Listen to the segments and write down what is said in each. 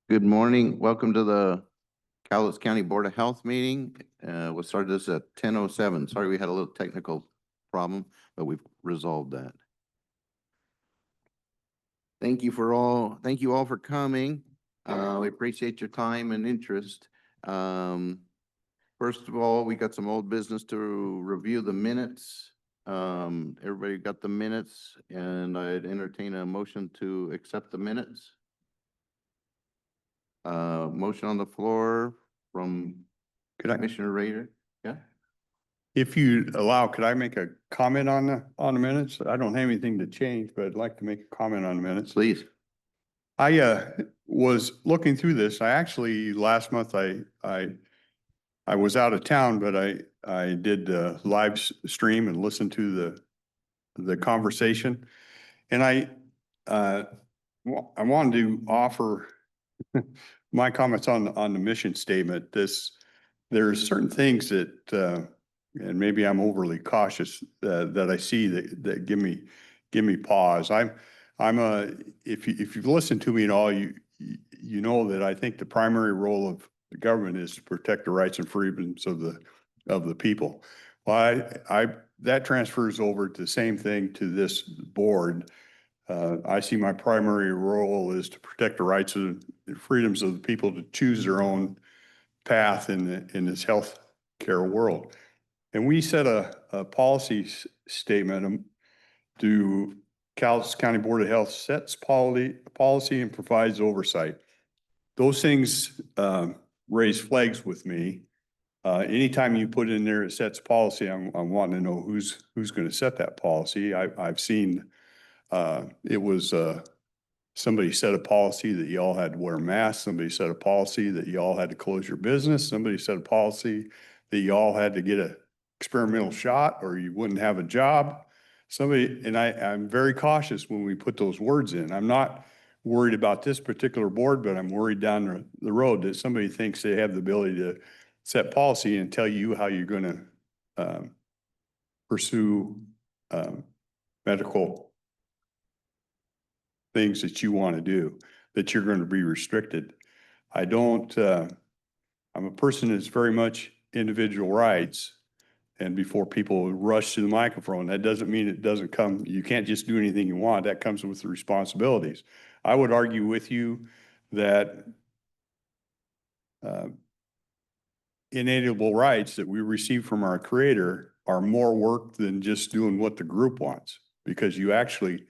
Good morning. Welcome to the Cowlitz County Board of Health meeting. We'll start this at 10:07. Sorry, we had a little technical problem, but we've resolved that. Thank you all for coming. We appreciate your time and interest. First of all, we got some old business to review the minutes. Everybody got the minutes, and I'd entertain a motion to accept the minutes. Motion on the floor from Commissioner Rader. Yeah. If you allow, could I make a comment on the minutes? I don't have anything to change, but I'd like to make a comment on the minutes. Please. I was looking through this. I actually last month I was out of town, but I did live stream and listened to the conversation, and I wanted to offer my comments on the mission statement. There's certain things that and maybe I'm overly cautious that I see that give me pause. If you've listened to me at all, you know that I think the primary role of the government is to protect the rights and freedoms of the people. Well, that transfers over to the same thing to this board. I see my primary role is to protect the rights and freedoms of the people to choose their own path in this health care world. And we set a policy statement to Cowlitz County Board of Health sets policy and provides oversight. Those things raise flags with me. Anytime you put in there it sets policy, I'm wanting to know who's going to set that policy. I've seen it was somebody set a policy that you all had to wear masks. Somebody set a policy that you all had to close your business. Somebody set a policy that you all had to get a experimental shot or you wouldn't have a job. I'm very cautious when we put those words in. I'm not worried about this particular board, but I'm worried down the road that somebody thinks they have the ability to set policy and tell you how you're going to pursue medical things that you want to do, that you're going to be restricted. I'm a person that's very much individual rights. And before people rush to the microphone, that doesn't mean it doesn't come, you can't just do anything you want. That comes with the responsibilities. I would argue with you that inalienable rights that we receive from our Creator are more work than just doing what the group wants, because you actually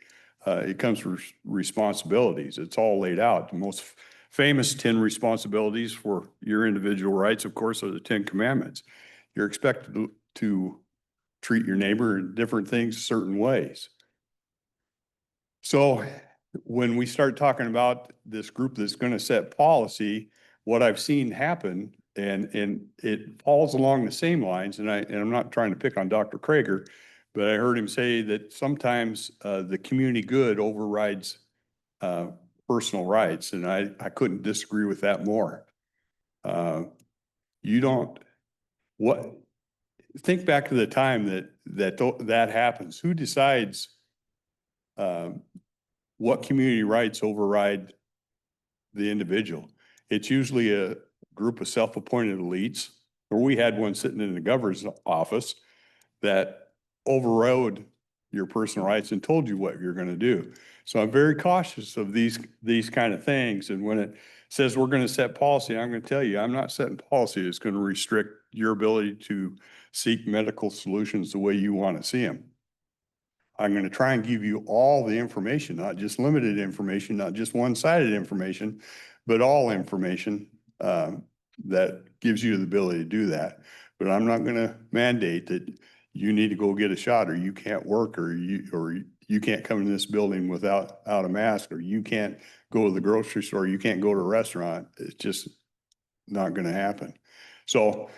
it comes with responsibilities. It's all laid out. The most famous 10 responsibilities for your individual rights, of course, are the 10 Commandments. You're expected to treat your neighbor in different things certain ways. So when we start talking about this group that's going to set policy, what I've seen happen, and it falls along the same lines, and I'm not trying to pick on Dr. Krager, but I heard him say that sometimes the community good overrides personal rights, and I couldn't disagree with that more. Think back to the time that happens. Who decides what community rights override the individual? It's usually a group of self-appointed elites, or we had one sitting in the governor's office that overrode your personal rights and told you what you're going to do. So I'm very cautious of these kind of things. And when it says we're going to set policy, I'm going to tell you, I'm not setting policy that's going to restrict your ability to seek medical solutions the way you want to see them. I'm going to try and give you all the information, not just limited information, not just one-sided information, but all information that gives you the ability to do that. But I'm not going to mandate that you need to go get a shot, or you can't work, or you can't come in this building without a mask, or you can't go to the grocery store, you can't go to a restaurant. It's just not going to happen. So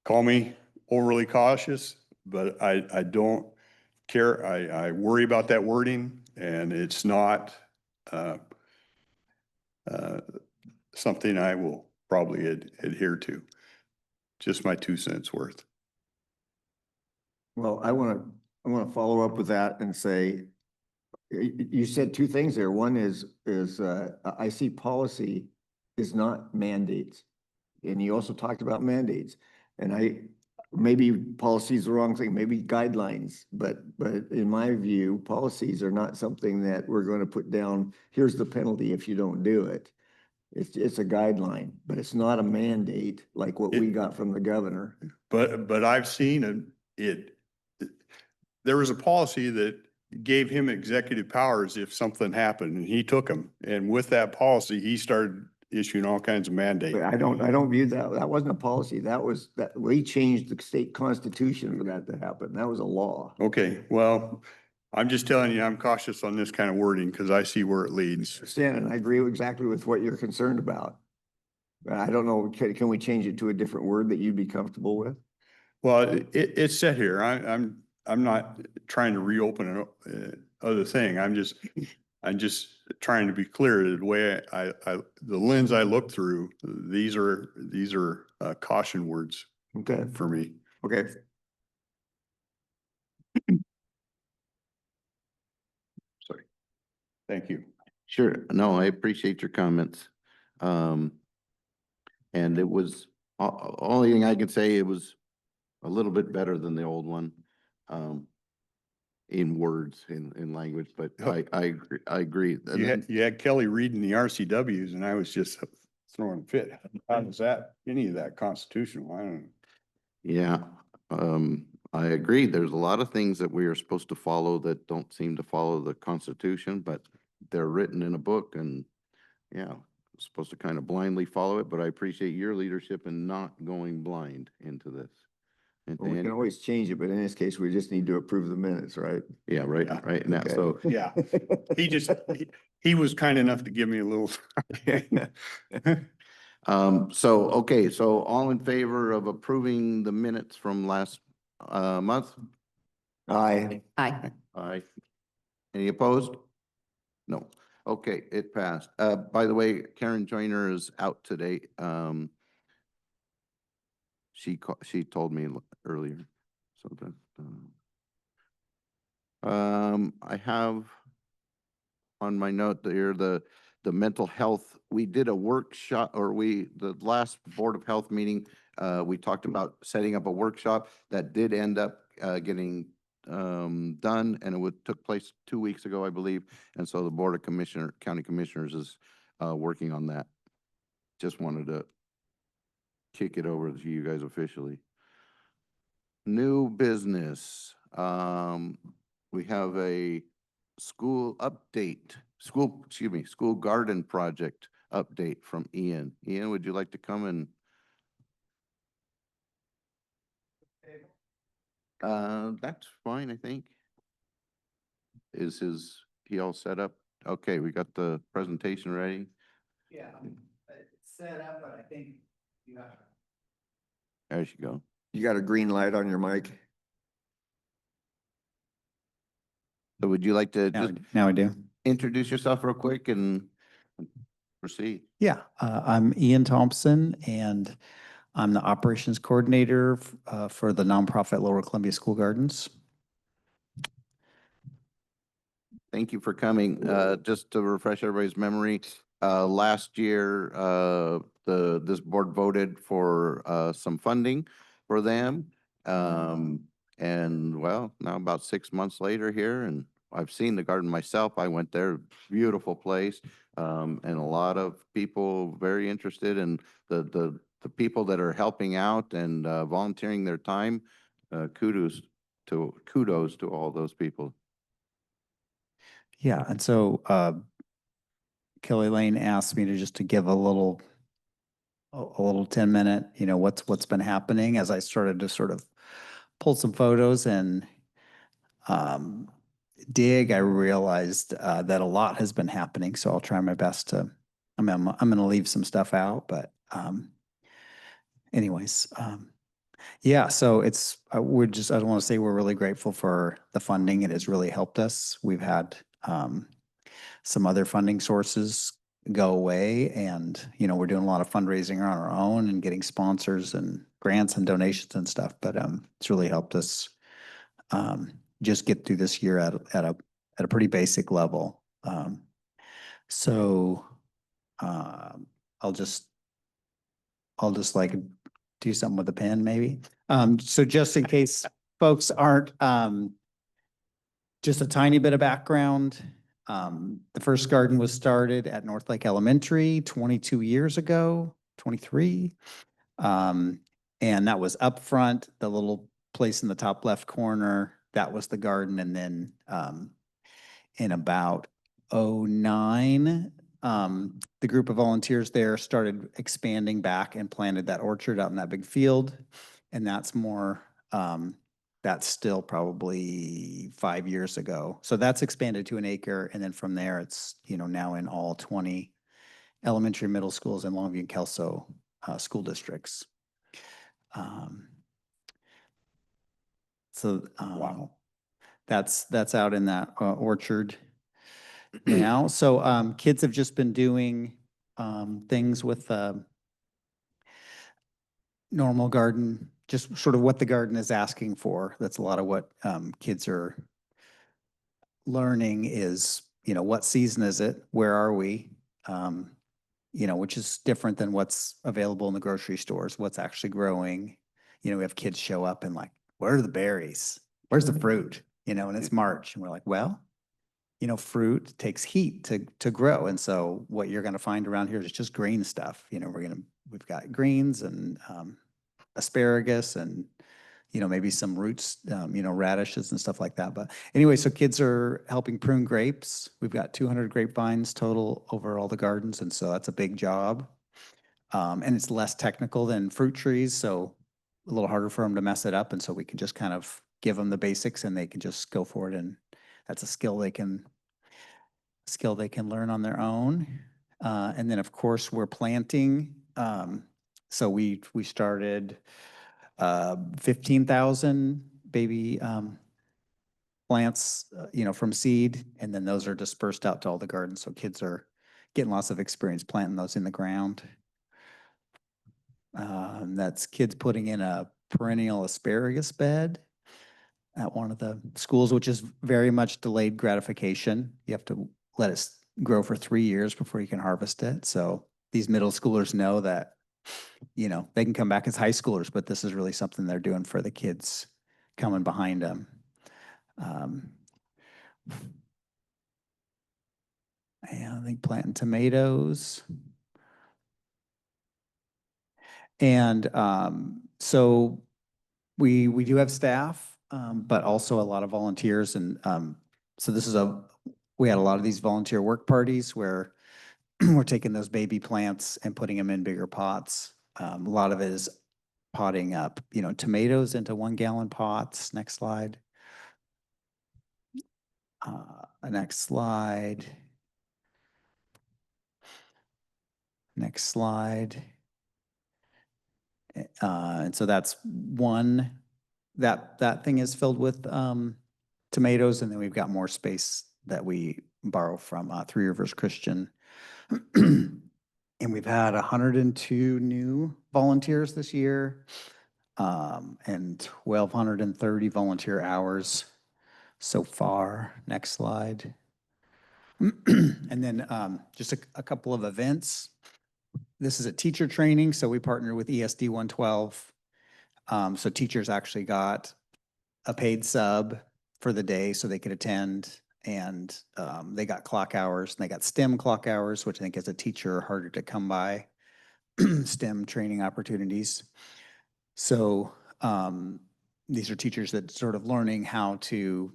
call me overly cautious, but I don't care. I worry about that wording, and it's not something I will probably adhere to. Just my 2 cents worth. Well, I want to follow up with that and say, you said two things there. One is I see policy is not mandates. And you also talked about mandates. And maybe policy is the wrong thing, maybe guidelines, but in my view, policies are not something that we're going to put down, here's the penalty if you don't do it. It's a guideline, but it's not a mandate like what we got from the governor. But I've seen there was a policy that gave him executive powers if something happened, and he took them. And with that policy, he started issuing all kinds of mandates. But I don't view that, that wasn't a policy, that we changed the state constitution for that to happen. That was a law. Okay, well, I'm just telling you, I'm cautious on this kind of wording because I see where it leads. Understand, and I agree exactly with what you're concerned about. But I don't know, can we change it to a different word that you'd be comfortable with? Well, it's set here. I'm not trying to reopen other thing. I'm just trying to be clear. The way the lens I look through, these are caution words Okay, for me. okay. Sorry. Thank you. Sure. No, I appreciate your comments. And it was, only thing I can say, it was a little bit better than the old one. In words, in language, but I agree. You had Kelly reading the RCWs and I was just throwing a fit. How does that, any of that constitutional? I don't know. Yeah, I agree. There's a lot of things that we are supposed to follow that don't seem to follow the Constitution, but they're written in a book and yeah, supposed to kind of blindly follow it, but I appreciate your leadership in not going blind into this. Well, we can always change it, but in this case, we just need to approve the minutes, right? Yeah, right, Yeah. right now, Okay. so, Yeah, he was kind enough to give me a little. okay, so all in favor of approving the minutes from last, month? Aye. Aye. Aye. Any opposed? No. Okay, it passed. By the way, Karen Joyner is out today. She told me earlier, so that, I have on my note there, the mental health, we did a workshop, or the last Board of Health meeting, we talked about setting up a workshop that did end up, getting, done, and took place 2 weeks ago, I believe. And so the Board of County Commissioners is, working on that. Just wanted to kick it over to you guys officially. New business. We have a school garden project update from Ian. Ian, would you like to come and? That's fine, I think. Is he all set up? Okay, we got the presentation ready. Yeah, it's set up, but I think you have. There you go. You got a green light on your mic? So would you like to just Now I do. introduce yourself real quick and proceed? Yeah, I'm Ian Thompson and I'm the operations coordinator for the nonprofit Lower Columbia School Gardens. Thank you for coming. Just to refresh everybody's memory, last year, this board voted for some funding for them. And well, now about 6 months later here, and I've seen the garden myself. I went there, beautiful place, and a lot of people very interested, and the people that are helping out and volunteering their time. Kudos to all those people. Yeah, and so Kelly Lane asked me to give a little 10-minute, what's been happening as I started to sort of pull some photos and dig. I realized that a lot has been happening, so I'll try my best to. I'm going to leave some stuff out, but anyways, yeah. So I want to say we're really grateful for the funding. It has really helped us. We've had some other funding sources go away, and we're doing a lot of fundraising on our own and getting sponsors and grants and donations and stuff. But it's really helped us just get through this year at a pretty basic level. So I'll just like do something with a pen maybe. So just in case folks aren't, just a tiny bit of background. The first garden was started at North Lake Elementary 22 years ago, 23. And that was up front, the little place in the top left corner, that was the garden. And then in about '09, the group of volunteers there started expanding back and planted that orchard out in that big field. And that's more, that's still probably 5 years ago. So that's expanded to an acre. And then from there, it's, now in all 20 elementary, middle schools in Longview and Kelso school districts. Wow. That's out in that orchard now. So kids have just been doing things with normal garden, just sort of what the garden is asking for. That's a lot of what kids are learning is, what season is it? Where are we? Which is different than what's available in the grocery stores, what's actually growing. We have kids show up and like, where are the berries? Where's the fruit? And it's March and we're like, well, fruit takes heat to grow. And so what you're going to find around here is just green stuff. We've got greens and asparagus and, maybe some roots, radishes and stuff like that. But anyway, so kids are helping prune grapes. We've got 200 grapevines total over all the gardens. And so that's a big job. And it's less technical than fruit trees. So a little harder for them to mess it up. And so we can just kind of give them the basics and they can just go for it. And that's a skill they can learn on their own. And then of course we're planting. So we started 15,000 baby plants, from seed, and then those are dispersed out to all the gardens. So kids are getting lots of experience planting those in the ground. That's kids putting in a perennial asparagus bed at one of the schools, which is very much delayed gratification. You have to let it grow for 3 years before you can harvest it. So these middle schoolers know that, they can come back as high schoolers, but this is really something they're doing for the kids coming behind them. And I think planting tomatoes. And so we do have staff, but also a lot of volunteers. And so we had a lot of these volunteer work parties where we're taking those baby plants and putting them in bigger pots. A lot of it is potting up, tomatoes into 1-gallon pots. Next slide. Next slide. Next slide. And so that's one, that thing is filled with tomatoes. And then we've got more space that we borrow from Three Rivers Christian. And we've had 102 new volunteers this year, and 1,230 volunteer hours so far. Next slide. And then just a couple of events. This is a teacher training, so we partner with ESD 112. So teachers actually got a paid sub for the day so they could attend, and they got clock hours, and they got STEM clock hours, which I think as a teacher are harder to come by, STEM training opportunities. So these are teachers that sort of learning how to,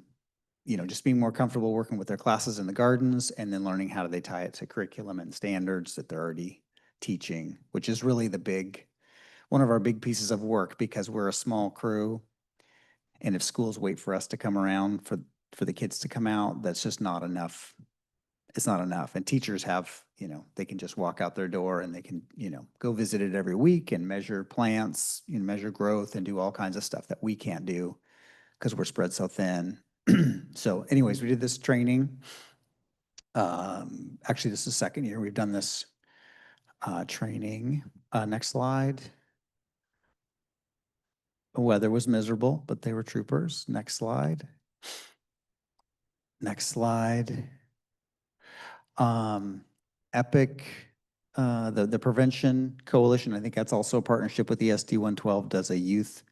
just being more comfortable working with their classes in the gardens, and then learning how do they tie it to curriculum and standards that they're already teaching, which is really one of our big pieces of work, because we're a small crew. And if schools wait for us to come around for the kids to come out, that's just not enough. It's not enough. And teachers have, they can just walk out their door and they can, go visit it every week and measure plants, measure growth and do all kinds of stuff that we can't do because we're spread so thin. So anyways, we did this training. Actually, this is the second year we've done this training. Next slide. The weather was miserable, but they were troopers. Next slide. Next slide. Epic the Prevention Coalition, I think that's also a partnership with the SD 112, does a youth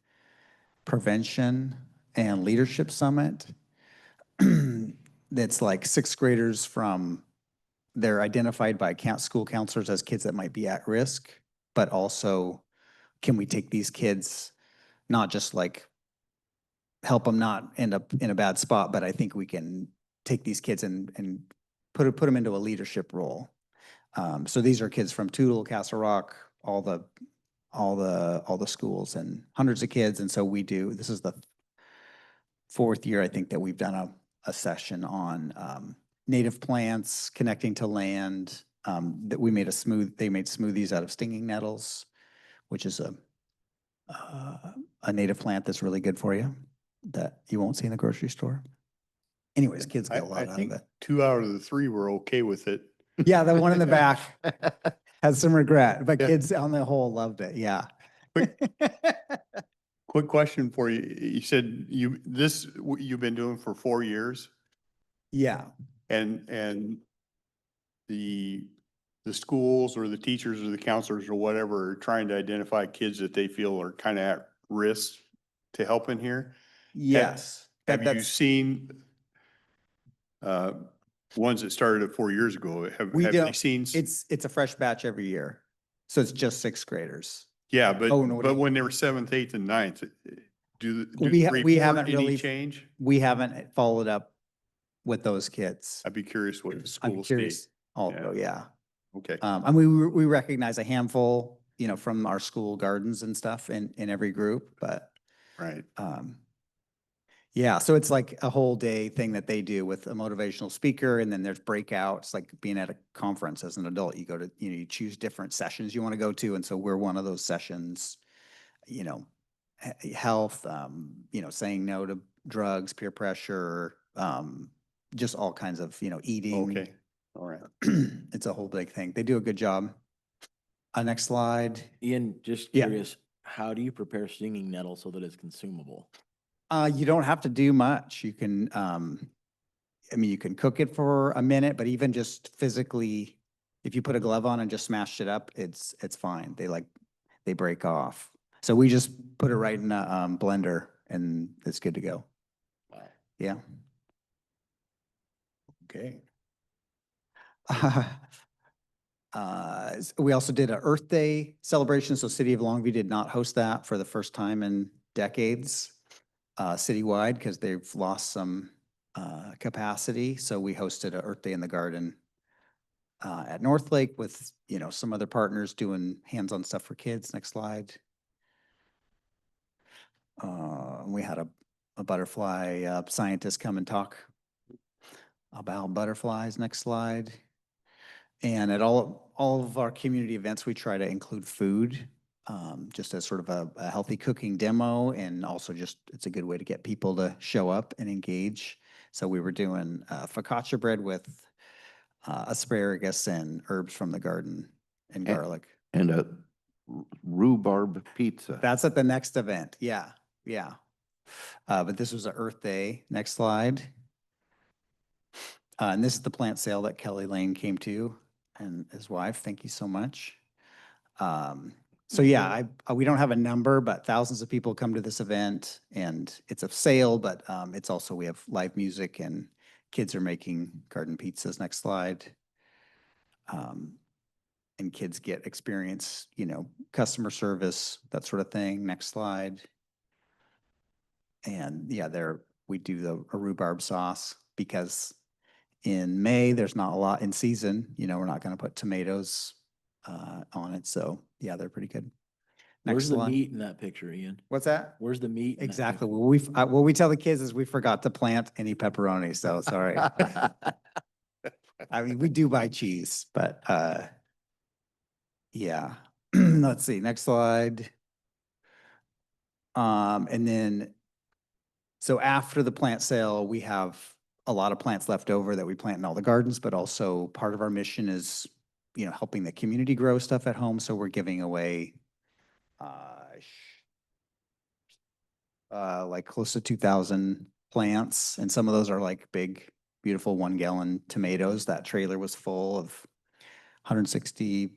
prevention and leadership summit. That's like sixth graders they're identified by school counselors as kids that might be at risk, but also can we take these kids, not just like help them not end up in a bad spot, but I think we can take these kids and put them into a leadership role. So these are kids from Tootle, Castle Rock, all the schools and hundreds of kids. And so this is the fourth year, I think, that we've done a session on native plants, connecting to land. That they made smoothies out of stinging nettles, which is a native plant that's really good for you that you won't see in the grocery store. Anyways, kids I get a lot out of think it. 2 out of the 3 were okay with it. Yeah, the one in the back has some regret, but Yeah. kids on the whole loved it. Yeah. Quick question for you. You said you've been doing for 4 years Yeah. and the schools or the teachers or the counselors or whatever are trying to identify kids that they feel are kind of at risk to help in here. Yes. Have you That's- seen ones that started 4 years ago? Have We they don't- seen? It's a fresh batch every year. So it's just sixth graders. Yeah, but Oh, no, when they were 7th, 8th and 9th, do We they haven't report any really- change? We haven't followed up with those kids. I'd be curious what the I'm school state. curious. Also, yeah. Okay, And we recognize a handful, from our school gardens and stuff in every group, but right. yeah, so it's like a whole day thing that they do with a motivational speaker, and then there's breakouts, like being at a conference as an adult. You go to, you choose different sessions you want to go to, and so we're one of those sessions. Health, saying no to drugs, peer pressure, just all kinds of, eating. Okay, all right. It's a whole big thing. They do a good job. Next slide. Ian, just Yeah. curious, how do you prepare stinging nettle so that it's consumable? You don't have to do much. You can, you can cook it for a minute, but even just physically, if you put a glove on and just smashed it up, it's fine. They break off. So we just put it right in a blender and it's good to go. Wow. Yeah. Okay. We also did a Earth Day celebration. So City of Longview did not host that for the first time in decades, citywide, because they've lost some capacity. So we hosted a Earth Day in the Garden at North Lake with, some other partners doing hands-on stuff for kids. Next slide. We had a butterfly scientist come and talk about butterflies. Next slide. And at all of our community events, we try to include food, just as sort of a healthy cooking demo, and also just it's a good way to get people to show up and engage. So we were doing focaccia bread with asparagus and herbs from the garden and garlic. And a rhubarb pizza. That's at the next event. Yeah, yeah. But this was a Earth Day. Next slide. And this is the plant sale that Kelly Lane came to and his wife. Thank you so much. So yeah, we don't have a number, but thousands of people come to this event, and it's a sale, but it's also, we have live music and kids are making garden pizzas. Next slide. And kids get experience, customer service, that sort of thing. Next slide. And yeah, we do a rhubarb sauce because in May, there's not a lot in season. We're not going to put tomatoes on it. So yeah, they're pretty good. Next Where's the slide. meat in that picture, Ian? What's that? Where's the meat? in that Exactly. picture? Well, what we tell the kids is we forgot to plant any pepperoni. So sorry. I mean, we do buy cheese, but yeah. Let's see. Next slide. And then, so after the plant sale, we have a lot of plants left over that we plant in all the gardens, but also part of our mission is, helping the community grow stuff at home. So we're giving away like close to 2,000 plants. And some of those are like big, beautiful 1-gallon tomatoes. That trailer was full of 160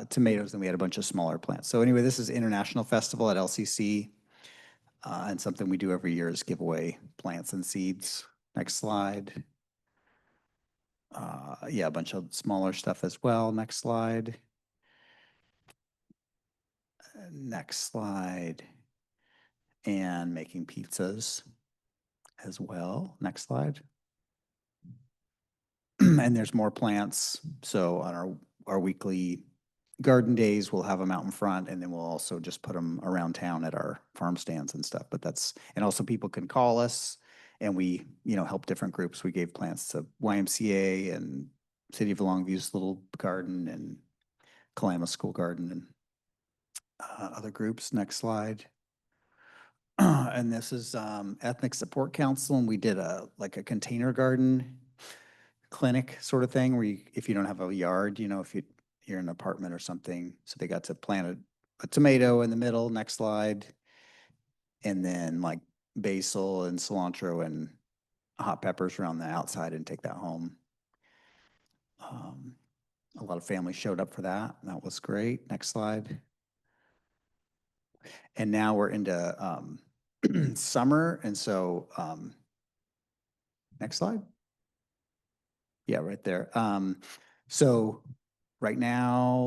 tomatoes, and we had a bunch of smaller plants. So anyway, this is International Festival at LCC. And something we do every year is give away plants and seeds. Next slide. Yeah, a bunch of smaller stuff as well. Next slide. Next slide. And making pizzas as well. Next slide. And there's more plants. So on our weekly garden days, we'll have them out in front, and then we'll also just put them around town at our farm stands and stuff. But that's, and also people can call us, and we, help different groups. We gave plants to YMCA and City of Longview's little garden and Kalama School Garden and other groups. Next slide. And this is Ethnic Support Council, and we did a container garden clinic sort of thing where if you don't have a yard, if you're in an apartment or something. So they got to plant a tomato in the middle. Next slide. And then like basil and cilantro and hot peppers around the outside and take that home. A lot of families showed up for that. That was great. Next slide. And now we're into summer. And so next slide. Yeah, right there. So right now,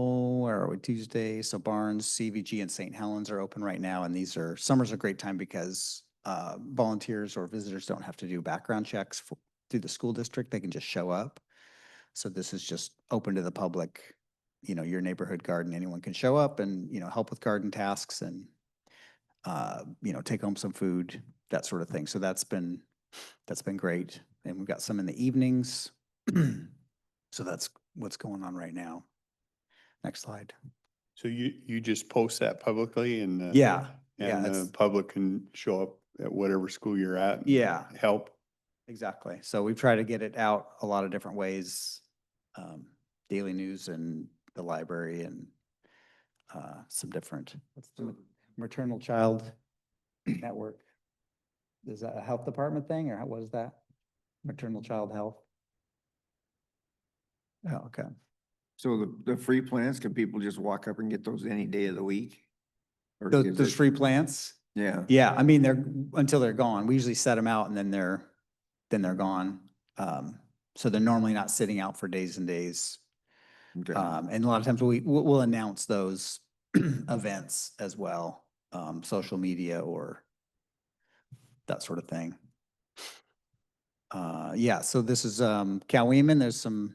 where are we? Tuesday. So Barnes, CVG, and St. Helens are open right now. And summer's a great time because volunteers or visitors don't have to do background checks through the school district. They can just show up. So this is just open to the public, your neighborhood garden. Anyone can show up and, help with garden tasks and, take home some food, that sort of thing. So that's been great. And we've got some in the evenings. So that's what's going on right now. Next slide. So you just post that publicly and Yeah. and the public can show up at whatever school you're at. and Yeah. Help. Exactly. So we've tried to get it out a lot of different ways. Daily News and the library and some different, what's the Maternal Child Network. Is that a health department thing or what is that? Maternal Child Health? Oh, okay. So the free plants, can people just walk up and get those any day of the week? Or is Those it- free plants? Yeah. Yeah, I mean, until they're gone. We usually set them out and then they're gone. So they're normally not sitting out for days and days. Okay. And a lot of times we'll announce those events as well, social media or that sort of thing. Yeah, so this is Cowieman. There's some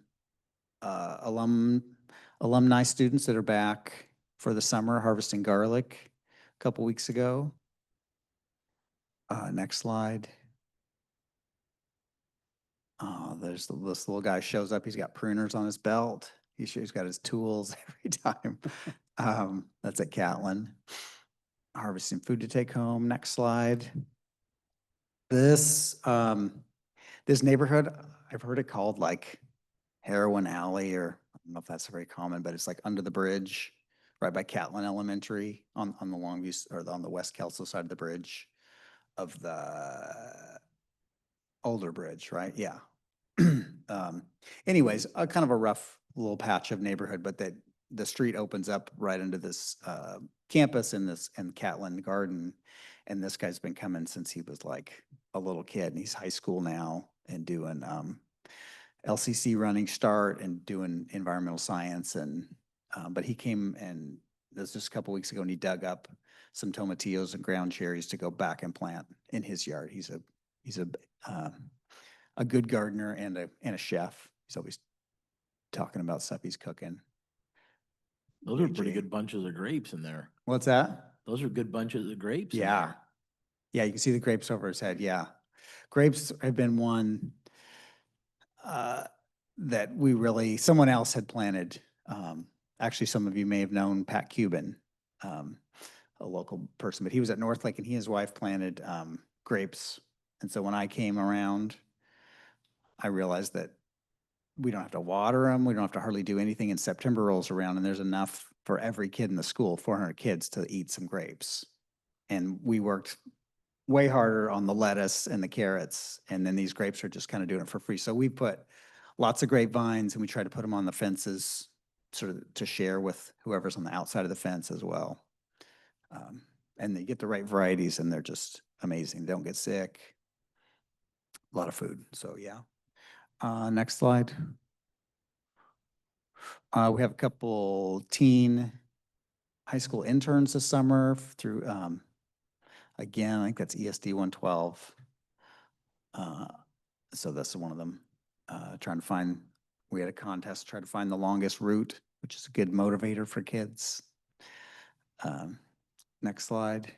alumni students that are back for the summer harvesting garlic a couple weeks ago. Next slide. There's this little guy shows up. He's got pruners on his belt. He's got his tools every time. That's at Catlin. Harvesting food to take home. Next slide. This neighborhood, I've heard it called like Heroin Alley, or I don't know if that's very common, but it's like under the bridge, right by Catlin Elementary on the Longview or on the West Kelso side of the bridge of the older bridge, right? Yeah. Anyways, kind of a rough little patch of neighborhood, but that the street opens up right into this campus and Catlin Garden. And this guy's been coming since he was like a little kid, and he's high school now and doing LCC running start and doing environmental science. And but he came, and this was just a couple weeks ago, and he dug up some tomatillos and ground cherries to go back and plant in his yard. He's a good gardener and a chef. He's always talking about stuff he's cooking. Those are pretty good bunches of grapes in there. What's that? Those are good bunches of grapes. in Yeah. there. Yeah, you can see the grapes over his head. Yeah. Grapes have been one that someone else had planted. Actually, some of you may have known Pat Cuban, a local person, but he was at Northlake and he and his wife planted grapes. And so when I came around, I realized that we don't have to water them. We don't have to hardly do anything. And September rolls around and there's enough for every kid in the school, 400 kids, to eat some grapes. And we worked way harder on the lettuce and the carrots. And then these grapes are just kind of doing it for free. So we put lots of grapevines and we try to put them on the fences sort of to share with whoever's on the outside of the fence as well. And they get the right varieties and they're just amazing. They don't get sick. A lot of food. So yeah. Next slide. We have a couple teen high school interns this summer through, again, I think that's ESD 112. So that's one of them. Trying to find, we had a contest, try to find the longest route, which is a good motivator for kids. Next slide.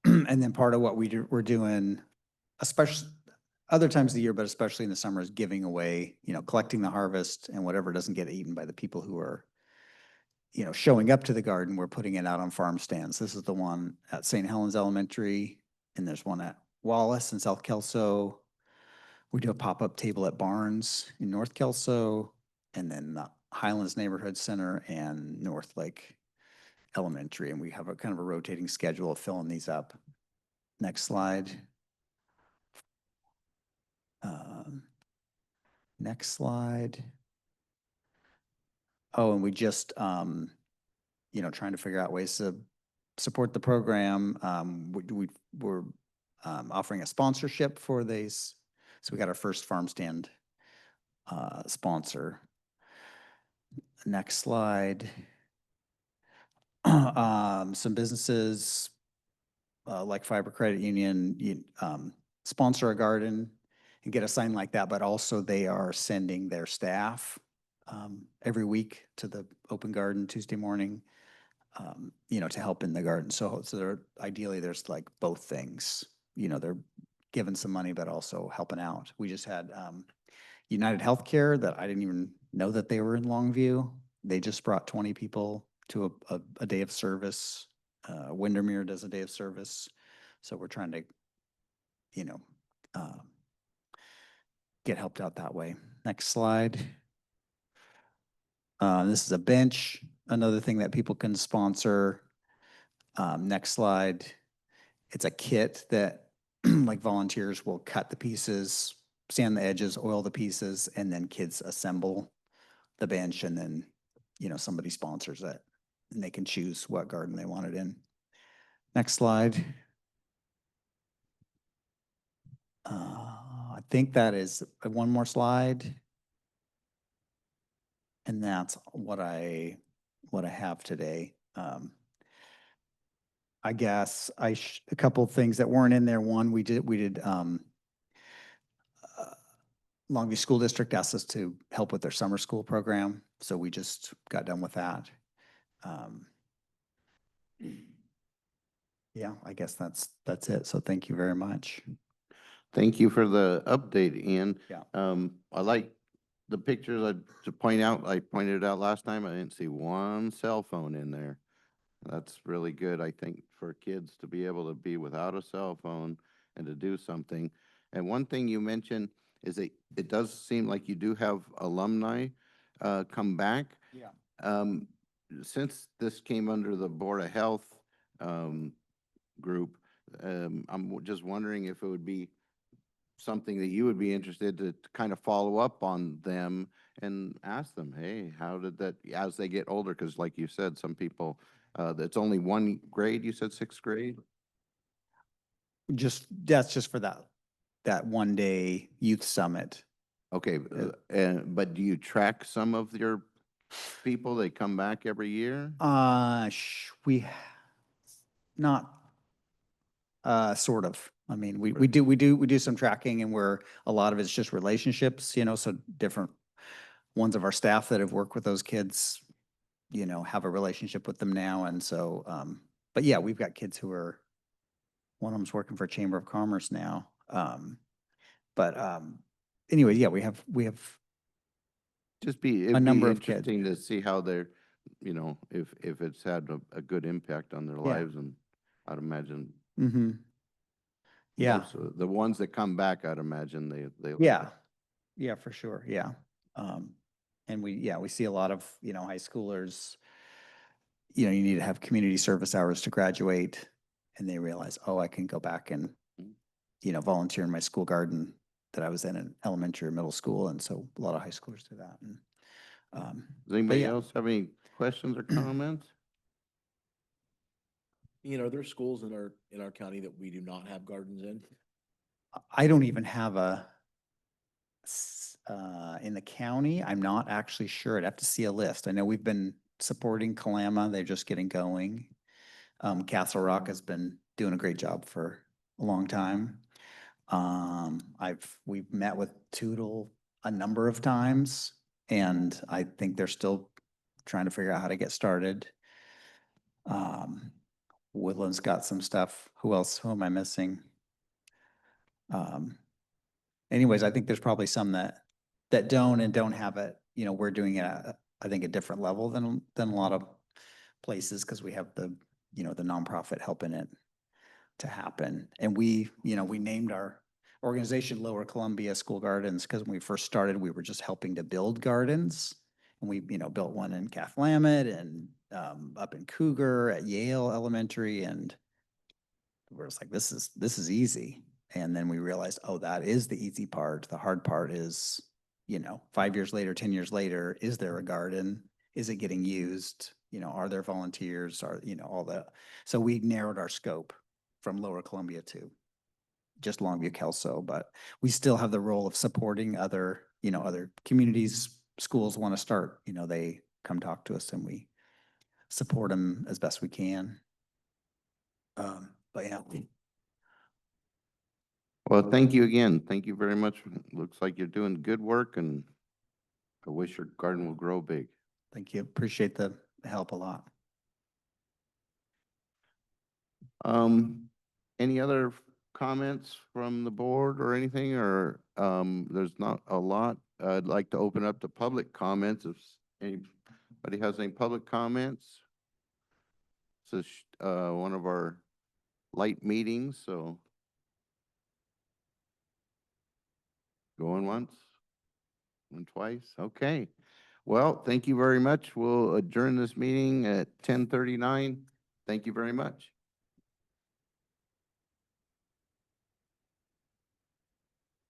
And then part of what we're doing, especially other times of the year, but especially in the summer, is giving away, collecting the harvest and whatever doesn't get eaten by the people who are, showing up to the garden. We're putting it out on farm stands. This is the one at St. Helens Elementary, and there's one at Wallace in South Kelso. We do a pop-up table at Barnes in North Kelso, and then the Highlands Neighborhood Center and North Lake Elementary, and we have a kind of a rotating schedule of filling these up. Next slide. Next slide. Oh, and we just, trying to figure out ways to support the program. We're offering a sponsorship for these. So we got our first farm stand sponsor. Next slide. Some businesses like Fiber Credit Union sponsor a garden and get a sign like that, but also they are sending their staff every week to the open garden Tuesday morning, to help in the garden. So ideally there's like both things, they're giving some money, but also helping out. We just had United Healthcare that I didn't even know that they were in Longview. They just brought 20 people to a day of service. Windermere does a day of service. So we're trying to, get helped out that way. Next slide. This is a bench, another thing that people can sponsor. Next slide. It's a kit that like volunteers will cut the pieces, sand the edges, oil the pieces, and then kids assemble the bench, and then, somebody sponsors it and they can choose what garden they want it in. Next slide. I think that is one more slide. And that's what I have today. I guess a couple of things that weren't in there. One, we did Longview School District asked us to help with their summer school program. So we just got done with that. Yeah, I guess that's it. So thank you very much. Thank you for the update, Ian. Yeah. I like the pictures. To point out, I pointed it out last time, I didn't see one cell phone in there. That's really good, I think, for kids to be able to be without a cell phone and to do something. And one thing you mentioned is that it does seem like you do have alumni come back. Yeah. Since this came under the Board of Health group, I'm just wondering if it would be something that you would be interested to kind of follow up on them and ask them, hey, how did that, as they get older, because like you said, some people, that's only one grade, you said sixth grade? That's just for that one day youth summit. Okay, but do you track some of your people? They come back every year? We not sort of. I mean, we do some tracking, and a lot of it's just relationships, so different ones of our staff that have worked with those kids, have a relationship with them now. And so, but yeah, we've got kids one of them's working for Chamber of Commerce now. Anyway, yeah, we have It'd a number be of kids. interesting to see how they're, if it's had a good impact on their Yeah. lives, and I'd imagine. Mm-hmm. Yeah. most of the ones that come back, I'd imagine they. Yeah. Yeah, for sure. Yeah. And we see a lot of, high schoolers, you need to have community service hours to graduate, and they realize, oh, I can go back and, volunteer in my school garden that I was in elementary or middle school. And so a lot of high schoolers do that. And Does anybody yeah. else have any questions or comments? You know, there's schools in our county that we do not have gardens in. I don't even have in the county, I'm not actually sure. I'd have to see a list. I know we've been supporting Kalama. They're just getting going. Castle Rock has been doing a great job for a long time. We've met with Tootle a number of times, and I think they're still trying to figure out how to get started. Woodland's got some stuff. Who else? Who am I missing? Anyways, I think there's probably some that don't have it. You know, we're doing it at, I think, a different level than a lot of places because we have the nonprofit helping it to happen. And we named our organization Lower Columbia School Gardens because when we first started, we were just helping to build gardens. And we, built one in Cathlamet and up in Cougar at Yale Elementary. And we're just like, this is easy. And then we realized, oh, that is the easy part. The hard part is, 5 years later, 10 years later, is there a garden? Is it getting used? Are there volunteers? All that. So we narrowed our scope from Lower Columbia to just Longview Kelso, but we still have the role of supporting other communities. Schools want to start, they come talk to us and we support them as best we can. But yeah. Well, thank you again. Thank you very much. Looks like you're doing good work and I wish your garden will grow big. Thank you. Appreciate the help a lot. Any other comments from the board or anything, or, there's not a lot? I'd like to open up to public comments if anybody has any public comments. This is, one of our light meetings, so. Going once, and twice, okay. Well, thank you very much. We'll adjourn this meeting at 10:39. Thank you very much.